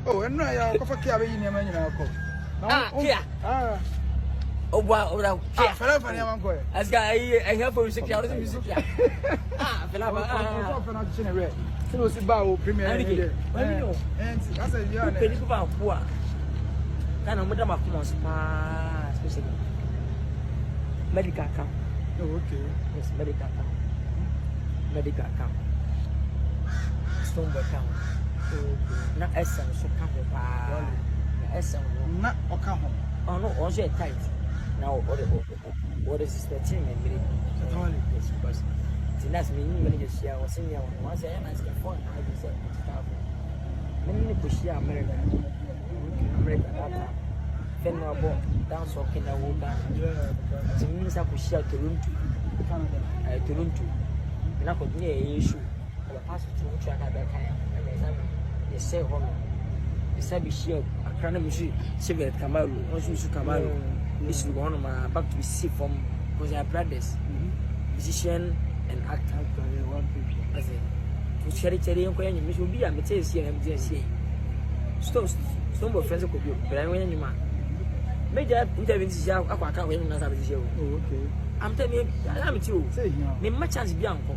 Oh, and no, I go for Kia in your man. Kia. Oh, wow, Philip, as guy, I have for security music. Philip, it was about premier. And I said, you're a poor. Kind of Madame Akuma Spa, especially medical account. Oh, okay. Yes, medical account. Medical account. Stone account. Not essence, so come over. Essence, not Okaho. Oh, no, also tight. Now, what is expecting a minute? Yes, because the last minute when you see our senior one, once I asked the phone, I just said, many push here, America. America, Fenwabo, dance or Kenya Woga. It means I could share Toronto. Toronto. And I could near a issue. The pastor to which I had that kind of they say home. The Sabi shield, a crown machine, Sibet Kamaru, once you Kamaru. This is one of my back to see from because I brothers, musician and actor. I say, to charity and coin, you will be a material here and DSA. Some of friends could be, but I went in my major interventions. I can't win another show. Okay. I'm telling you, I'm too. Say, me much chance Bianco.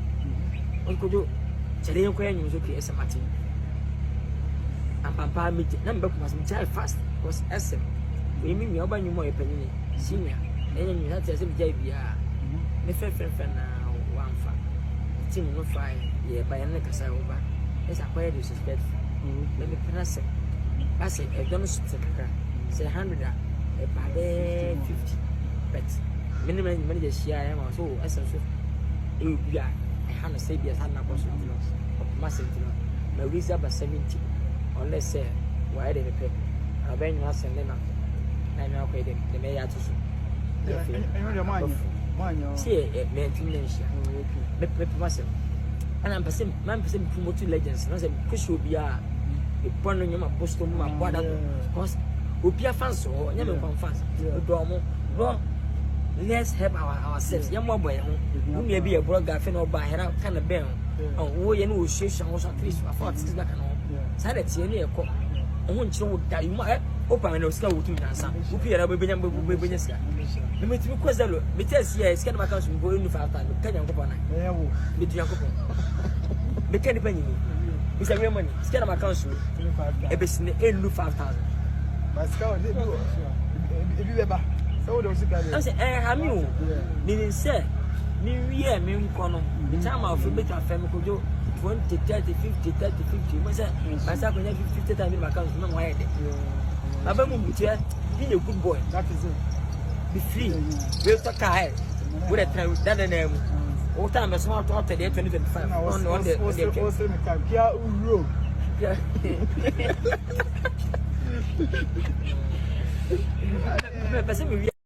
Uncle do Chilean coin, you okay as a Martin. And Papa meet number must be child fast was SM. We mean me over you more penny, senior, and you have to say, JBR. Me friend now, one fa. Team no fine, yeah, by a neck as I over. Yes, I quite disrespectful. Let me pronounce it. I say, I don't say 100, a bad 50. But minimum money this year, I am also essential. You be a hand say, yes, I'm not possible of massive. My reserve is 70, unless say, why they pay. I've been us and then I know the mayor to see it, maintenance. Myself. And I'm percent, man, percent promoting legends. And I said, push will be a point on your Boston, my brother. Because we be a fans or never fans. Well, let's help ourselves. Young boy, who may be a brother, fan or by her kind of bell. Oh, we know she was at least for 4 6 back and all. Saturday, near a call. I want you that you might open and scout to answer. Who appear a baby number will be yes. The meeting was a look. Because yes, can my cousin go in 5 times. Can you go on? With your couple. The candy penny. It's a real money. Scan my council. A business in 5,000. My scout, if you ever. So those guys. I said, I have you. Meaning, sir, New Year, me corner. The time of a better family could do 20, 30, 50, 30, 50. Myself, when I 50 times in my council, no way. I'm be a good boy. That is it. Be free. We'll talk ahead. With a time that the name. All time a small talk today, 2025. On the